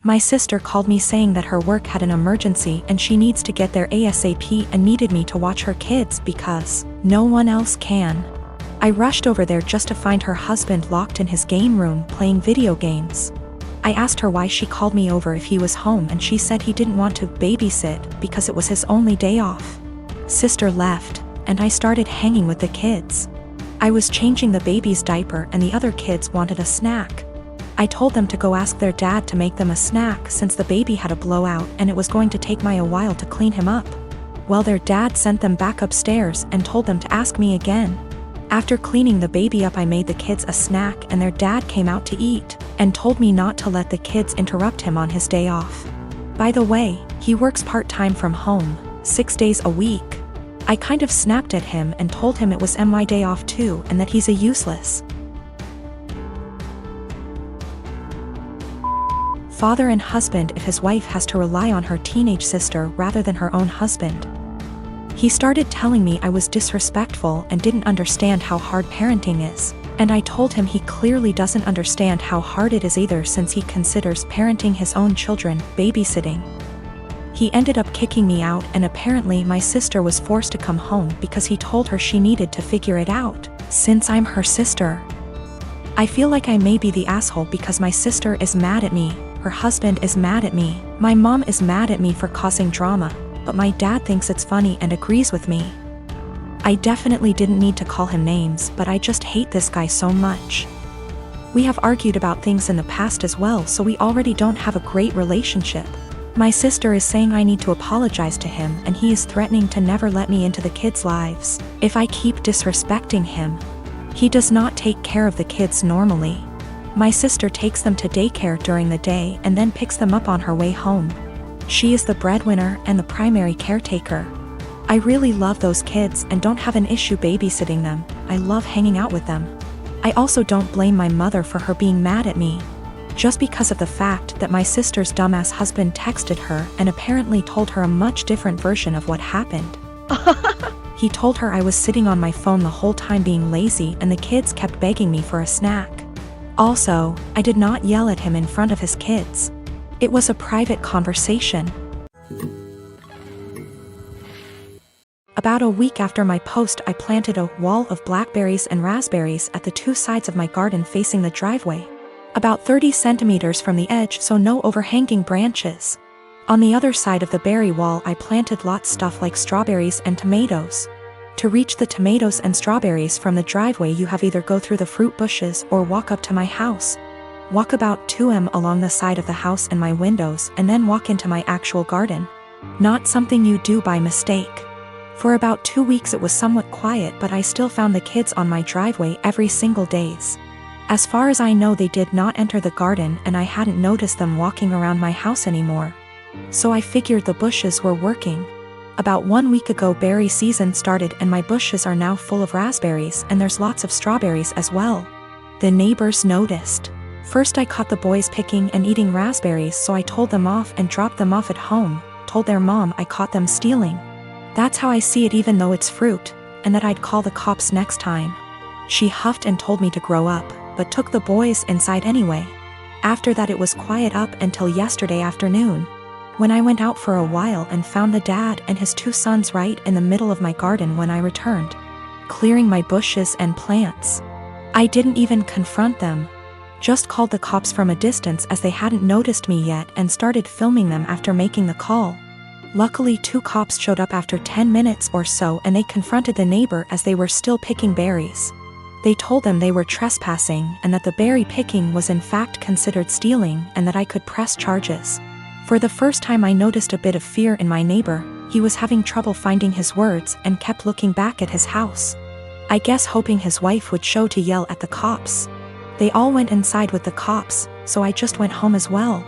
My sister called me saying that her work had an emergency and she needs to get there ASAP and needed me to watch her kids because no one else can. I rushed over there just to find her husband locked in his game room playing video games. I asked her why she called me over if he was home, and she said he didn't want to babysit because it was his only day off. Sister left, and I started hanging with the kids. I was changing the baby's diaper and the other kids wanted a snack. I told them to go ask their dad to make them a snack since the baby had a blowout and it was going to take me a while to clean him up. Well, their dad sent them back upstairs and told them to ask me again. After cleaning the baby up, I made the kids a snack and their dad came out to eat and told me not to let the kids interrupt him on his day off. By the way, he works part-time from home, 6 days a week. I kind of snapped at him and told him it was my day off too and that he's a useless father and husband if his wife has to rely on her teenage sister rather than her own husband. He started telling me I was disrespectful and didn't understand how hard parenting is, and I told him he clearly doesn't understand how hard it is either since he considers parenting his own children babysitting. He ended up kicking me out, and apparently my sister was forced to come home because he told her she needed to figure it out, since I'm her sister. I feel like I may be the asshole because my sister is mad at me, her husband is mad at me, my mom is mad at me for causing drama, but my dad thinks it's funny and agrees with me. I definitely didn't need to call him names, but I just hate this guy so much. We have argued about things in the past as well, so we already don't have a great relationship. My sister is saying I need to apologize to him, and he is threatening to never let me into the kids' lives if I keep disrespecting him. He does not take care of the kids normally. My sister takes them to daycare during the day and then picks them up on her way home. She is the breadwinner and the primary caretaker. I really love those kids and don't have an issue babysitting them. I love hanging out with them. I also don't blame my mother for her being mad at me, just because of the fact that my sister's dumbass husband texted her and apparently told her a much different version of what happened. He told her I was sitting on my phone the whole time being lazy and the kids kept begging me for a snack. Also, I did not yell at him in front of his kids. It was a private conversation. About a week after my post, I planted a wall of blackberries and raspberries at the two sides of my garden facing the driveway, about 30 centimeters from the edge, so no overhanging branches. On the other side of the berry wall, I planted lots stuff like strawberries and tomatoes. To reach the tomatoes and strawberries from the driveway, you have either go through the fruit bushes or walk up to my house. Walk about 2 along the side of the house and my windows, and then walk into my actual garden. Not something you do by mistake. For about 2 weeks it was somewhat quiet, but I still found the kids on my driveway every single days. As far as I know, they did not enter the garden and I hadn't noticed them walking around my house anymore. So I figured the bushes were working. About 1 week ago, berry season started and my bushes are now full of raspberries and there's lots of strawberries as well. The neighbors noticed. First I caught the boys picking and eating raspberries, so I told them off and dropped them off at home, told their mom I caught them stealing. That's how I see it, even though it's fruit, and that I'd call the cops next time. She huffed and told me to grow up, but took the boys inside anyway. After that it was quiet up until yesterday afternoon, when I went out for a while and found the dad and his 2 sons right in the middle of my garden when I returned, clearing my bushes and plants. I didn't even confront them, just called the cops from a distance as they hadn't noticed me yet and started filming them after making the call. Luckily 2 cops showed up after 10 minutes or so and they confronted the neighbor as they were still picking berries. They told them they were trespassing and that the berry picking was in fact considered stealing and that I could press charges. For the first time I noticed a bit of fear in my neighbor. He was having trouble finding his words and kept looking back at his house. I guess hoping his wife would show to yell at the cops. They all went inside with the cops, so I just went home as well.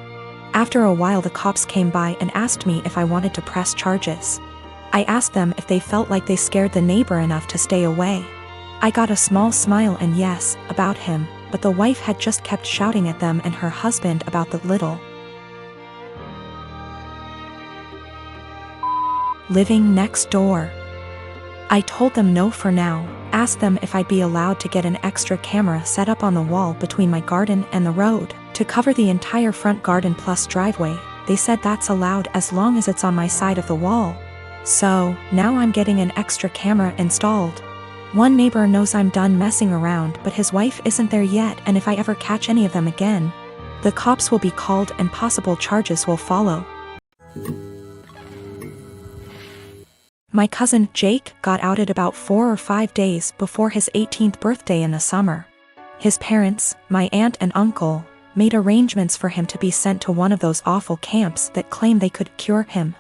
After a while the cops came by and asked me if I wanted to press charges. I asked them if they felt like they scared the neighbor enough to stay away. I got a small smile and yes, about him, but the wife had just kept shouting at them and her husband about the little living next door. I told them no for now, asked them if I'd be allowed to get an extra camera set up on the wall between my garden and the road, To cover the entire front garden plus driveway, they said that's allowed as long as it's on my side of the wall. So, now I'm getting an extra camera installed. One neighbor knows I'm done messing around, but his wife isn't there yet, and if I ever catch any of them again, the cops will be called and possible charges will follow. My cousin, Jake, got outed about 4 or 5 days before his 18th birthday in the summer. His parents, my aunt and uncle, made arrangements for him to be sent to one of those awful camps that claim they could cure him.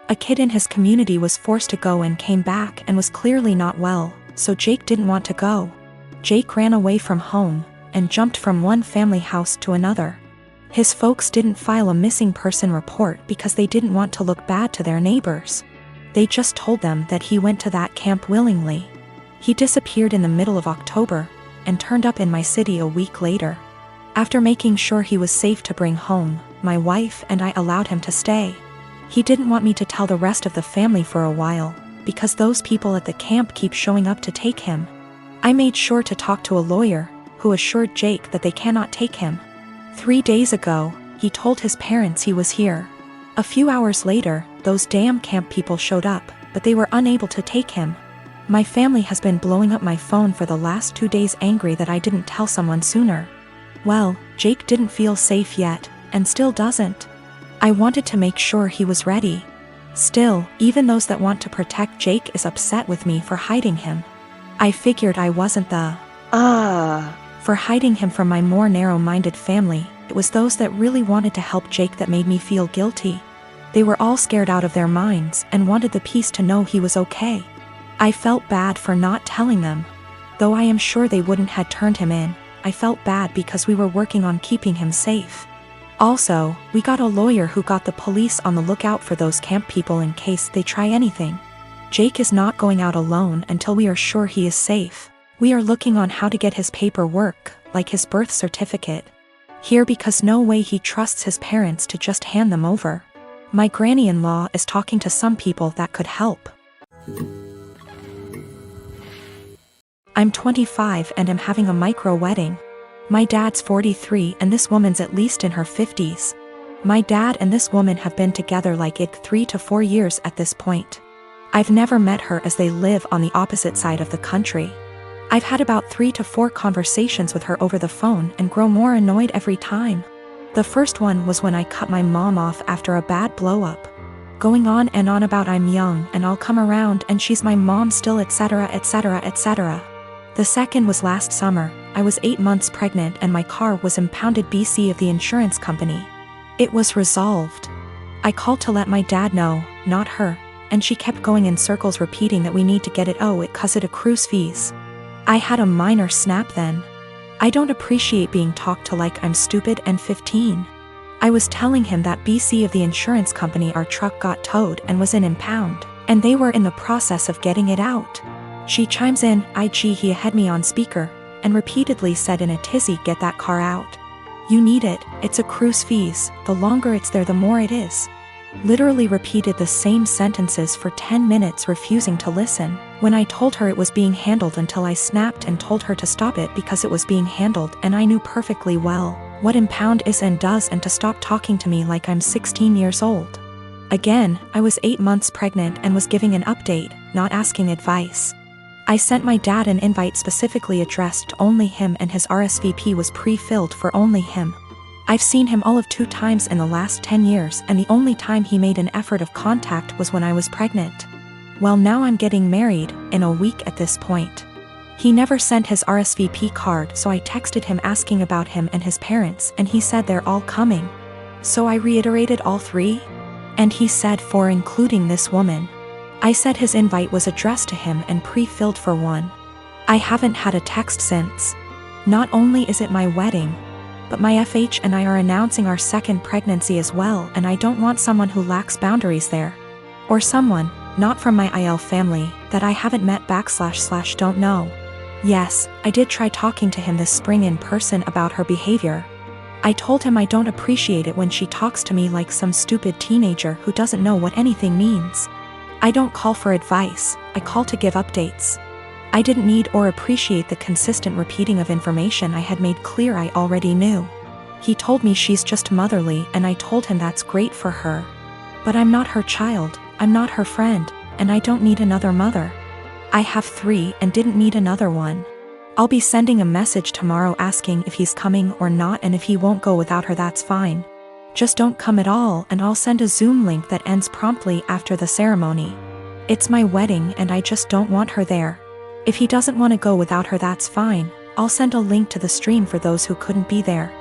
A kid in his community was forced to go and came back and was clearly not well, so Jake didn't want to go. Jake ran away from home and jumped from one family house to another. His folks didn't file a missing person report because they didn't want to look bad to their neighbors. They just told them that he went to that camp willingly. He disappeared in the middle of October and turned up in my city a week later. After making sure he was safe to bring home, my wife and I allowed him to stay. He didn't want me to tell the rest of the family for a while, because those people at the camp keep showing up to take him. I made sure to talk to a lawyer, who assured Jake that they cannot take him. 3 days ago, he told his parents he was here. A few hours later, those damn camp people showed up, but they were unable to take him. My family has been blowing up my phone for the last 2 days, angry that I didn't tell someone sooner. Well, Jake didn't feel safe yet, and still doesn't. I wanted to make sure he was ready. Still, even those that want to protect Jake is upset with me for hiding him. I figured I wasn't the for hiding him from my more narrow-minded family. It was those that really wanted to help Jake that made me feel guilty. They were all scared out of their minds and wanted the peace to know he was okay. I felt bad for not telling them. Though I am sure they wouldn't had turned him in, I felt bad because we were working on keeping him safe. Also, we got a lawyer who got the police on the lookout for those camp people in case they try anything. Jake is not going out alone until we are sure he is safe. We are looking on how to get his paperwork, like his birth certificate, here because no way he trusts his parents to just hand them over. My granny-in-law is talking to some people that could help. I'm 25 and am having a micro-wedding. My dad's 43 and this woman's at least in her 50s. My dad and this woman have been together like 3 to 4 years at this point. I've never met her as they live on the opposite side of the country. I've had about 3 to 4 conversations with her over the phone and grow more annoyed every time. The first one was when I cut my mom off after a bad blow-up. Going on and on about I'm young and I'll come around and she's my mom still, etc, etc, etc. The second was last summer. I was 8 months pregnant and my car was impounded BC of the insurance company. It was resolved. I called to let my dad know, not her, and she kept going in circles repeating that we need to get it cause it accrues fees. I had a minor snap then. I don't appreciate being talked to like I'm stupid and 15. I was telling him that BC of the insurance company our truck got towed and was in impound, and they were in the process of getting it out. She chimes in, he had me on speaker, and repeatedly said in a tizzy, get that car out. You need it, it's accrues fees, the longer it's there the more it is. Literally repeated the same sentences for 10 minutes, refusing to listen. When I told her it was being handled until I snapped and told her to stop it because it was being handled, and I knew perfectly well what impound is and does, and to stop talking to me like I'm 16 years old. Again, I was 8 months pregnant and was giving an update, not asking advice. I sent my dad an invite specifically addressed to only him, and his RSVP was pre-filled for only him. I've seen him all of 2 times in the last 10 years, and the only time he made an effort of contact was when I was pregnant. Well, now I'm getting married in a week at this point. He never sent his RSVP card, so I texted him asking about him and his parents, and he said they're all coming. So I reiterated all 3? And he said 4, including this woman. I said his invite was addressed to him and pre-filled for 1. I haven't had a text since. Not only is it my wedding, but my FH and I are announcing our 2nd pregnancy as well, and I don't want someone who lacks boundaries there. Or someone, not from my IL family, that I haven't met / don't know. Yes, I did try talking to him this spring in person about her behavior. I told him I don't appreciate it when she talks to me like some stupid teenager who doesn't know what anything means. I don't call for advice, I call to give updates. I didn't need or appreciate the consistent repeating of information I had made clear I already knew. He told me she's just motherly, and I told him that's great for her. But I'm not her child, I'm not her friend, and I don't need another mother. I have 3 and didn't need another one. I'll be sending a message tomorrow asking if he's coming or not, and if he won't go without her, that's fine. Just don't come at all, and I'll send a Zoom link that ends promptly after the ceremony. It's my wedding and I just don't want her there. If he doesn't want to go without her, that's fine. I'll send a link to the stream for those who couldn't be there.